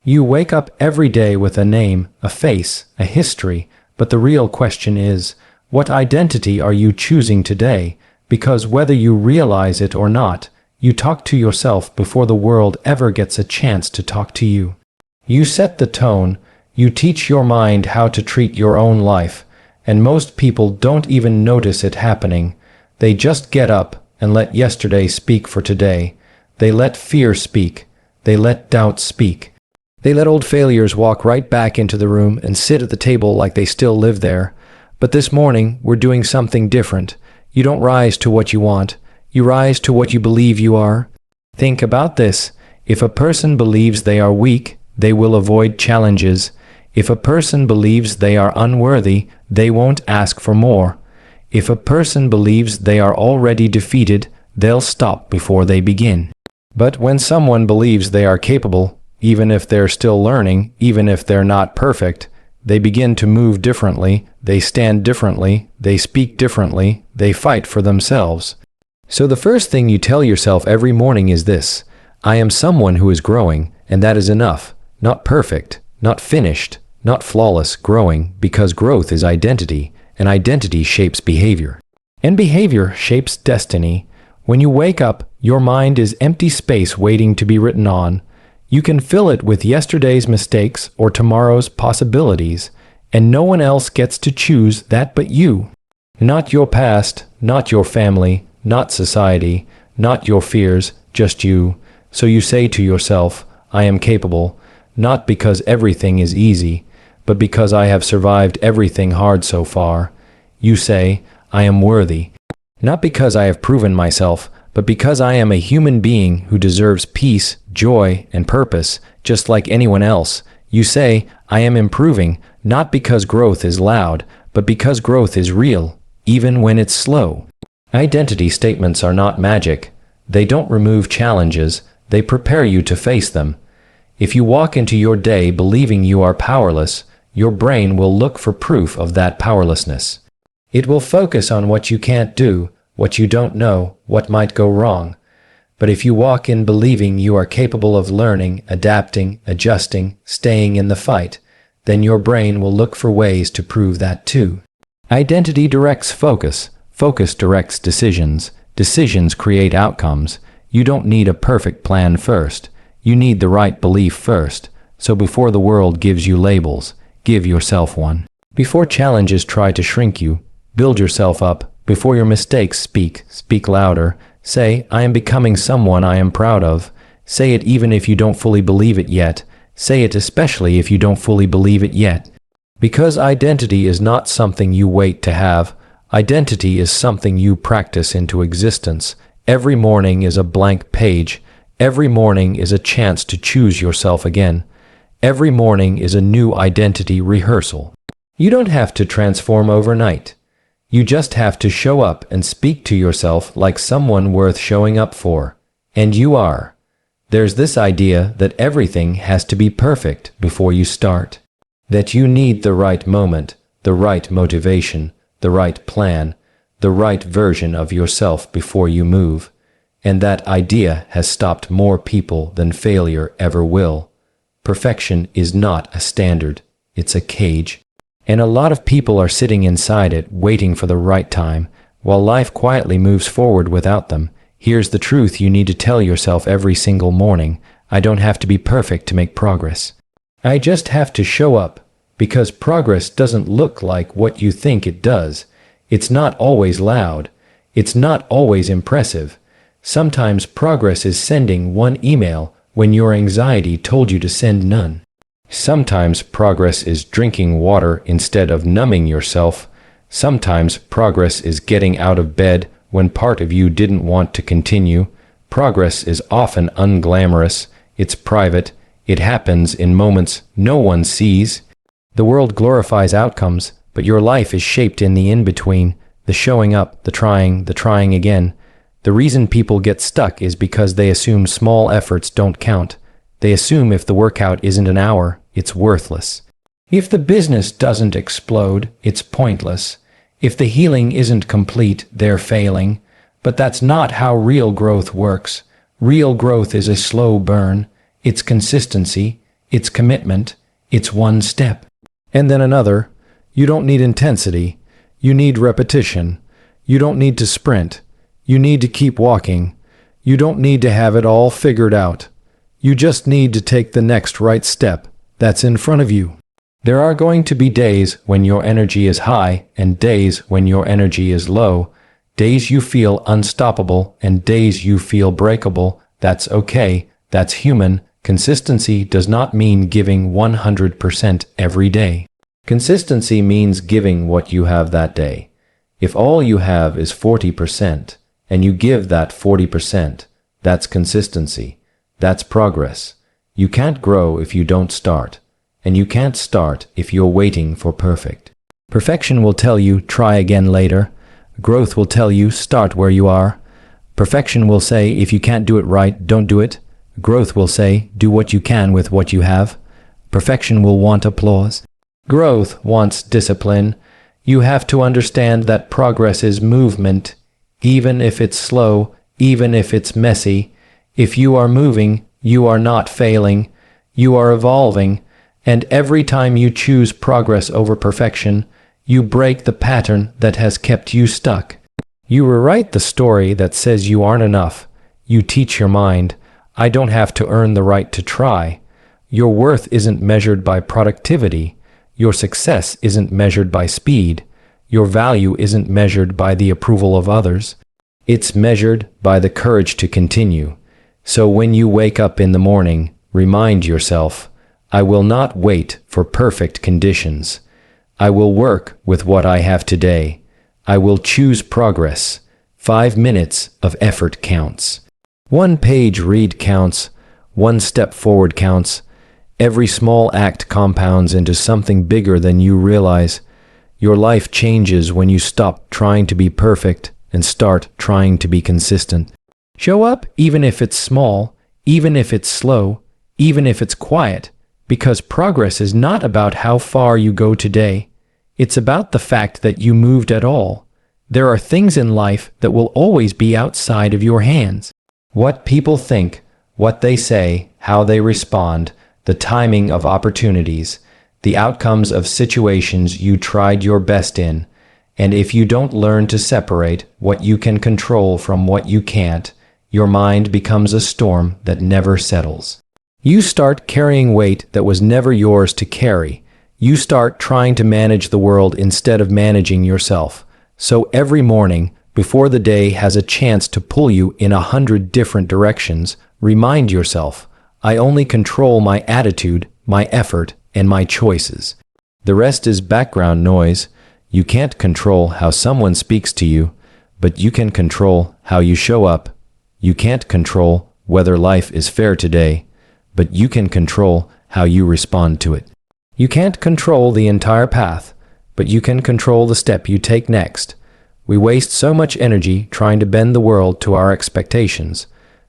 You wake up every day with a name, a face, a history, but the real question is, what identity are you choosing today? Because whether you realize it or not, you talk to yourself before the world ever gets a chance to talk to you. You set the tone, you teach your mind how to treat your own life, and most people don't even notice it happening. They just get up and let yesterday speak for today. They let fear speak. They let doubt speak. They let old failures walk right back into the room and sit at the table like they still live there. But this morning, we're doing something different. You don't rise to what you want. You rise to what you believe you are. Think about this. If a person believes they are weak, they will avoid challenges. If a person believes they are unworthy, they won't ask for more. If a person believes they are already defeated, they'll stop before they begin. But when someone believes they are capable, even if they're still learning, even if they're not perfect, they begin to move differently, they stand differently, they speak differently, they fight for themselves. So the first thing you tell yourself every morning is this: I am someone who is growing, and that is enough. Not perfect, not finished, not flawless, growing, because growth is identity, and identity shapes behavior. And behavior shapes destiny. When you wake up, your mind is empty space waiting to be written on. You can fill it with yesterday's mistakes or tomorrow's possibilities, and no one else gets to choose that but you. Not your past, not your family, not society, not your fears, just you. So you say to yourself, I am capable, not because everything is easy, but because I have survived everything hard so far. You say, I am worthy, not because I have proven myself, but because I am a human being who deserves peace, joy, and purpose, just like anyone else. You say, I am improving, not because growth is loud, but because growth is real, even when it's slow. Identity statements are not magic. They don't remove challenges, they prepare you to face them. If you walk into your day believing you are powerless, your brain will look for proof of that powerlessness. It will focus on what you can't do, what you don't know, what might go wrong. But if you walk in believing you are capable of learning, adapting, adjusting, staying in the fight, then your brain will look for ways to prove that too. Identity directs focus. Focus directs decisions. Decisions create outcomes. You don't need a perfect plan first. You need the right belief first. So before the world gives you labels, give yourself one. Before challenges try to shrink you, build yourself up. Before your mistakes speak louder. Say, I am becoming someone I am proud of. Say it even if you don't fully believe it yet. Say it especially if you don't fully believe it yet. Because identity is not something you wait to have. Identity is something you practice into existence. Every morning is a blank page. Every morning is a chance to choose yourself again. Every morning is a new identity rehearsal. You don't have to transform overnight. You just have to show up and speak to yourself like someone worth showing up for. And you are. There's this idea that everything has to be perfect before you start. That you need the right moment, the right motivation, the right plan, the right version of yourself before you move. And that idea has stopped more people than failure ever will. Perfection is not a standard, it's a cage. And a lot of people are sitting inside it, waiting for the right time, while life quietly moves forward without them. Here's the truth you need to tell yourself every single morning: I don't have to be perfect to make progress. I just have to show up, because progress doesn't look like what you think it does. It's not always loud. It's not always impressive. Sometimes progress is sending one email when your anxiety told you to send none. Sometimes progress is drinking water instead of numbing yourself. Sometimes progress is getting out of bed when part of you didn't want to continue. Progress is often unglamorous. It's private. It happens in moments no one sees. The world glorifies outcomes, but your life is shaped in the in-between, the showing up, the trying again. The reason people get stuck is because they assume small efforts don't count. They assume if the workout isn't an hour, it's worthless. If the business doesn't explode, it's pointless. If the healing isn't complete, they're failing. But that's not how real growth works. Real growth is a slow burn. It's consistency. it's commitment, it's one step. And then another, you don't need intensity, you need repetition. You don't need to sprint, you need to keep walking. You don't need to have it all figured out. You just need to take the next right step that's in front of you. There are going to be days when your energy is high and days when your energy is low. Days you feel unstoppable and days you feel breakable. That's okay. That's human. Consistency does not mean giving 100% every day. Consistency means giving what you have that day. If all you have is 40% and you give that 40%, that's consistency. That's progress. You can't grow if you don't start. And you can't start if you're waiting for perfect. Perfection will tell you, try again later. Growth will tell you, start where you are. Perfection will say, if you can't do it right, don't do it. Growth will say, do what you can with what you have. Perfection will want applause. Growth wants discipline. You have to understand that progress is movement, even if it's slow, even if it's messy. If you are moving, you are not failing. You are evolving. And every time you choose progress over perfection, you break the pattern that has kept you stuck. You rewrite the story that says you aren't enough. You teach your mind, I don't have to earn the right to try. Your worth isn't measured by productivity. Your success isn't measured by speed. Your value isn't measured by the approval of others. It's measured by the courage to continue. So when you wake up in the morning, remind yourself, I will not wait for perfect conditions. I will work with what I have today. I will choose progress. 5 minutes of effort counts. 1 page read counts. 1 step forward counts. Every small act compounds into something bigger than you realize. Your life changes when you stop trying to be perfect and start trying to be consistent. Show up even if it's small, even if it's slow, even if it's quiet. Because progress is not about how far you go today. It's about the fact that you moved at all. There are things in life that will always be outside of your hands. What people think, what they say, how they respond, the timing of opportunities, the outcomes of situations you tried your best in. And if you don't learn to separate what you can control from what you can't, your mind becomes a storm that never settles. You start carrying weight that was never yours to carry. You start trying to manage the world instead of managing yourself. So every morning, before the day has a chance to pull you in 100 different directions, remind yourself, I only control my attitude, my effort, and my choices. The rest is background noise. You can't control how someone speaks to you, but you can control how you show up. You can't control whether life is fair today, but you can control how you respond to it. You can't control the entire path, but you can control the step you take next. We waste so much energy trying to bend the world to our expectations,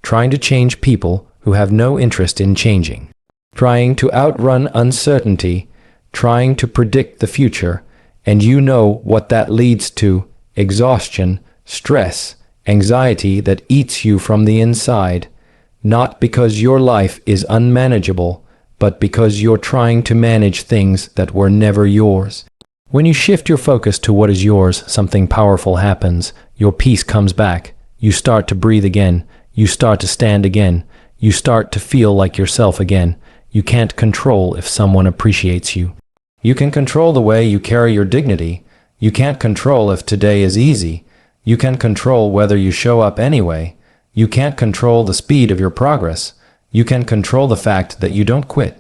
trying to change people who have no interest in changing, trying to outrun uncertainty, trying to predict the future, and you know what that leads to: exhaustion, stress, anxiety that eats you from the inside. Not because your life is unmanageable, but because you're trying to manage things that were never yours. When you shift your focus to what is yours, something powerful happens. Your peace comes back. You start to breathe again. You start to stand again. You start to feel like yourself again. You can't control if someone appreciates you. You can control the way you carry your dignity. You can't control if today is easy. You can control whether you show up anyway. You can't control the speed of your progress. You can control the fact that you don't quit.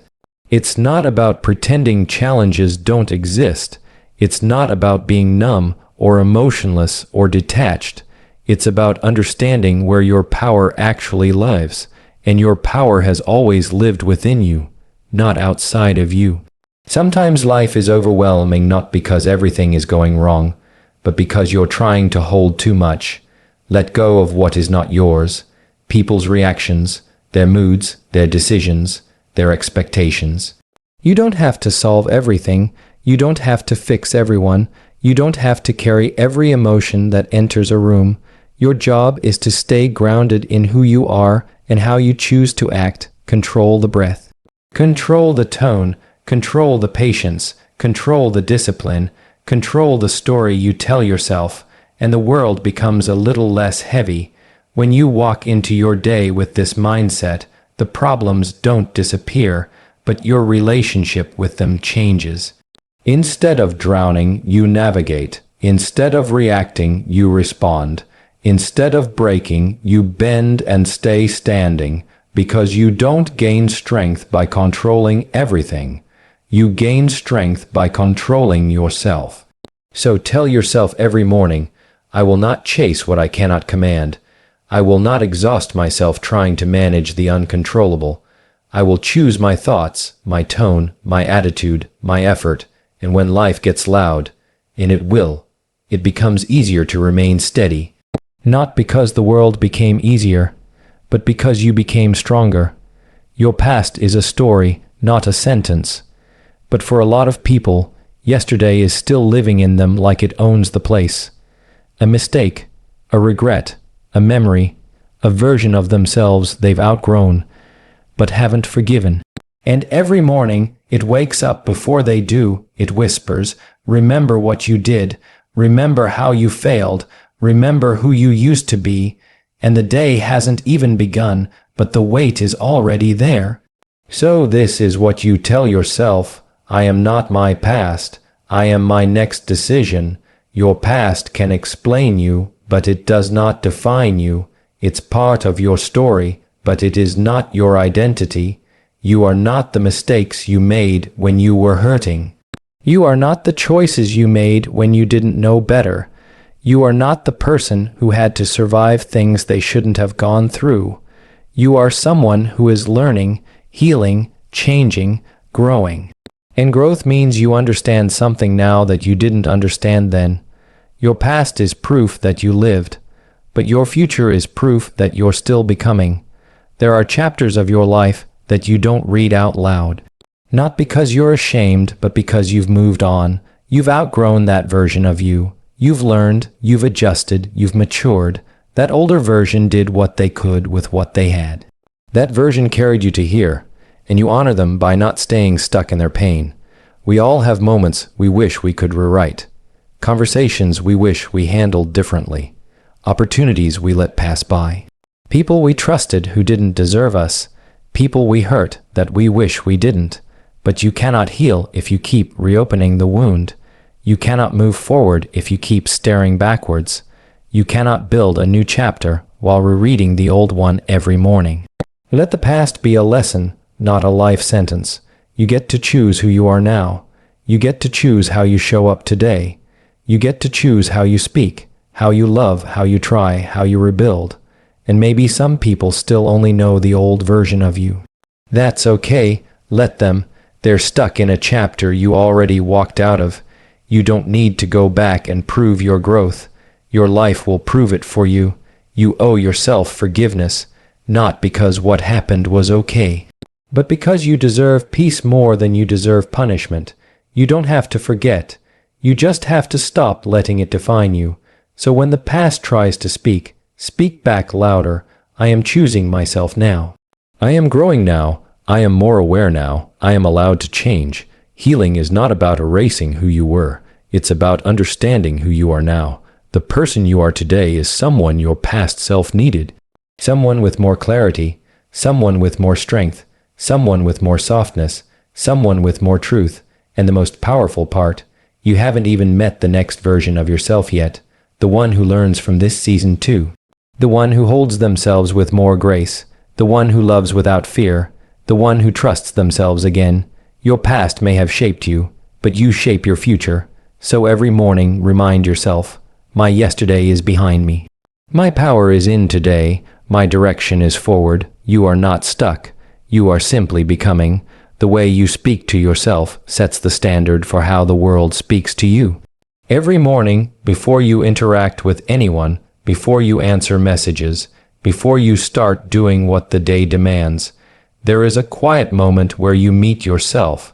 It's not about pretending challenges don't exist. It's not about being numb or emotionless or detached. It's about understanding where your power actually lives. And your power has always lived within you, not outside of you. Sometimes life is overwhelming not because everything is going wrong, but because you're trying to hold too much. Let go of what is not yours, people's reactions, their moods, their decisions, their expectations. You don't have to solve everything. You don't have to fix everyone. You don't have to carry every emotion that enters a room. Your job is to stay grounded in who you are and how you choose to act. Control the breath. Control the tone, control the patience, control the discipline, control the story you tell yourself, and the world becomes a little less heavy. When you walk into your day with this mindset, the problems don't disappear, but your relationship with them changes. Instead of drowning, you navigate. Instead of reacting, you respond. Instead of breaking, you bend and stay standing, because you don't gain strength by controlling everything. You gain strength by controlling yourself. So tell yourself every morning, I will not chase what I cannot command. I will not exhaust myself trying to manage the uncontrollable. I will choose my thoughts, my tone, my attitude, my effort, and when life gets loud, and it will, it becomes easier to remain steady. Not because the world became easier, but because you became stronger. Your past is a story, not a sentence. But for a lot of people, yesterday is still living in them like it owns the place. A mistake, a regret, a memory, a version of themselves they've outgrown, but haven't forgiven. And every morning, it wakes up before they do, it whispers, remember what you did, remember how you failed, remember who you used to be, and the day hasn't even begun, but the weight is already there. So this is what you tell yourself, I am not my past, I am my next decision. Your past can explain you, but it does not define you. It's part of your story, but it is not your identity. You are not the mistakes you made when you were hurting. You are not the choices you made when you didn't know better. You are not the person who had to survive things they shouldn't have gone through. You are someone who is learning, healing, changing, growing. And growth means you understand something now that you didn't understand then. Your past is proof that you lived, but your future is proof that you're still becoming. There are chapters of your life that you don't read out loud. Not because you're ashamed, but because you've moved on. You've outgrown that version of you. You've learned, you've adjusted, you've matured. That older version did what they could with what they had. That version carried you to here, and you honor them by not staying stuck in their pain. We all have moments we wish we could rewrite. Conversations we wish we handled differently. Opportunities we let pass by. People we trusted who didn't deserve us. People we hurt that we wish we didn't. But you cannot heal if you keep reopening the wound. You cannot move forward if you keep staring backwards. You cannot build a new chapter while rereading the old one every morning. Let the past be a lesson, not a life sentence. You get to choose who you are now. You get to choose how you show up today. You get to choose how you speak, how you love, how you try, how you rebuild. And maybe some people still only know the old version of you. That's okay, let them. They're stuck in a chapter you already walked out of. You don't need to go back and prove your growth. Your life will prove it for you. You owe yourself forgiveness, not because what happened was okay, but because you deserve peace more than you deserve punishment. You don't have to forget. You just have to stop letting it define you. So when the past tries to speak, speak back louder. I am choosing myself now. I am growing now. I am more aware now. I am allowed to change. Healing is not about erasing who you were. It's about understanding who you are now. The person you are today is someone your past self needed. Someone with more clarity. Someone with more strength. Someone with more softness. Someone with more truth. And the most powerful part, you haven't even met the next version of yourself yet. The one who learns from this season too. The one who holds themselves with more grace. The one who loves without fear. The one who trusts themselves again. Your past may have shaped you, but you shape your future. So every morning, remind yourself, my yesterday is behind me. My power is in today. My direction is forward. You are not stuck. You are simply becoming. The way you speak to yourself sets the standard for how the world speaks to you. Every morning, before you interact with anyone, before you answer messages, before you start doing what the day demands, there is a quiet moment where you meet yourself,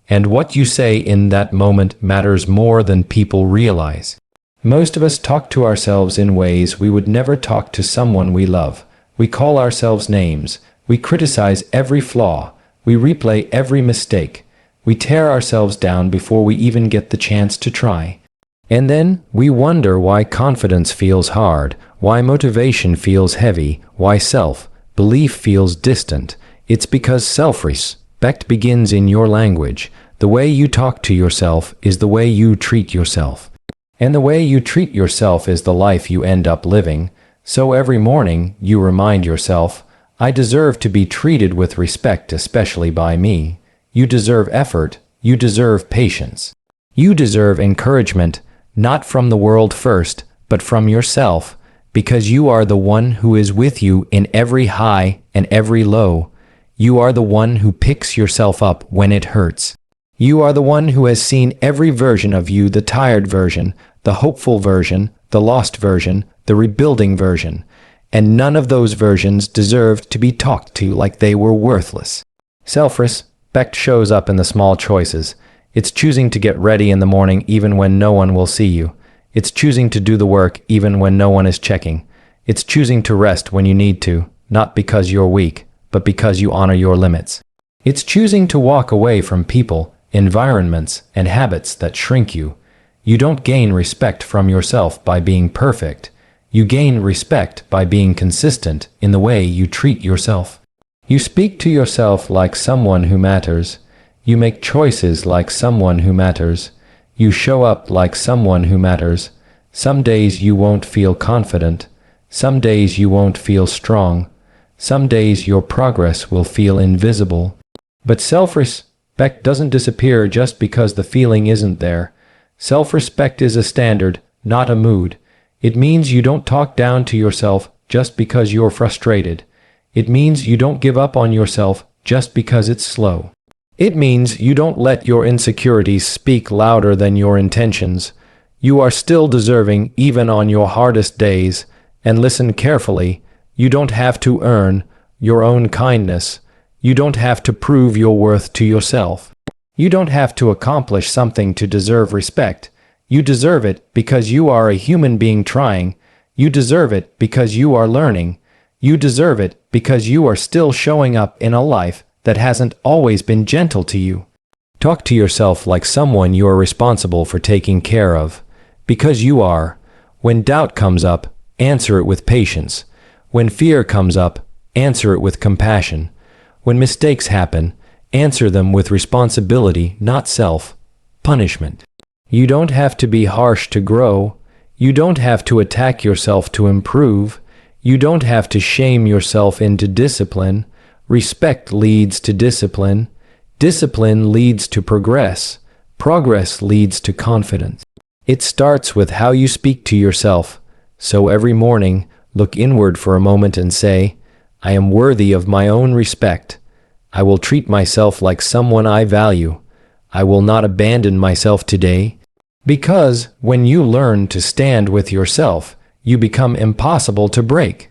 and what you say in that moment matters more than people realize. Most of us talk to ourselves in ways we would never talk to someone we love. We call ourselves names. We criticize every flaw. We replay every mistake. We tear ourselves down before we even get the chance to try. And then we wonder why confidence feels hard, why motivation feels heavy, why self-belief feels distant. It's because self-respect begins in your language. The way you talk to yourself is the way you treat yourself. And the way you treat yourself is the life you end up living. So every morning you remind yourself, I deserve to be treated with respect, especially by me. You deserve effort. You deserve patience. You deserve encouragement, not from the world first, but from yourself, because you are the one who is with you in every high and every low. You are the one who picks yourself up when it hurts. You are the one who has seen every version of you, the tired version, the hopeful version, the lost version, the rebuilding version, and none of those versions deserved to be talked to like they were worthless. Self-respect shows up in the small choices. It's choosing to get ready in the morning even when no one will see you. It's choosing to do the work even when no one is checking. It's choosing to rest when you need to, not because you're weak, but because you honor your limits. It's choosing to walk away from people, environments, and habits that shrink you. You don't gain respect from yourself by being perfect. You gain respect by being consistent in the way you treat yourself. You speak to yourself like someone who matters. You make choices like someone who matters. You show up like someone who matters. Some days you won't feel confident. Some days you won't feel strong. Some days your progress will feel invisible. But self-respect doesn't disappear just because the feeling isn't there. Self-respect is a standard, not a mood. It means you don't talk down to yourself just because you're frustrated. It means you don't give up on yourself just because it's slow. It means you don't let your insecurities speak louder than your intentions. You are still deserving even on your hardest days. And listen carefully, you don't have to earn your own kindness. You don't have to prove your worth to yourself. You don't have to accomplish something to deserve respect. You deserve it because you are a human being trying. You deserve it because you are learning. You deserve it because you are still showing up in a life that hasn't always been gentle to you. Talk to yourself like someone you are responsible for taking care of, because you are. When doubt comes up, answer it with patience. When fear comes up, answer it with compassion. When mistakes happen, answer them with responsibility, not self-punishment. You don't have to be harsh to grow. You don't have to attack yourself to improve. You don't have to shame yourself into discipline. Respect leads to discipline. Discipline leads to progress. Progress leads to confidence. It starts with how you speak to yourself. So every morning, look inward for a moment and say, I am worthy of my own respect. I will treat myself like someone I value. I will not abandon myself today. Because when you learn to stand with yourself, you become impossible to break.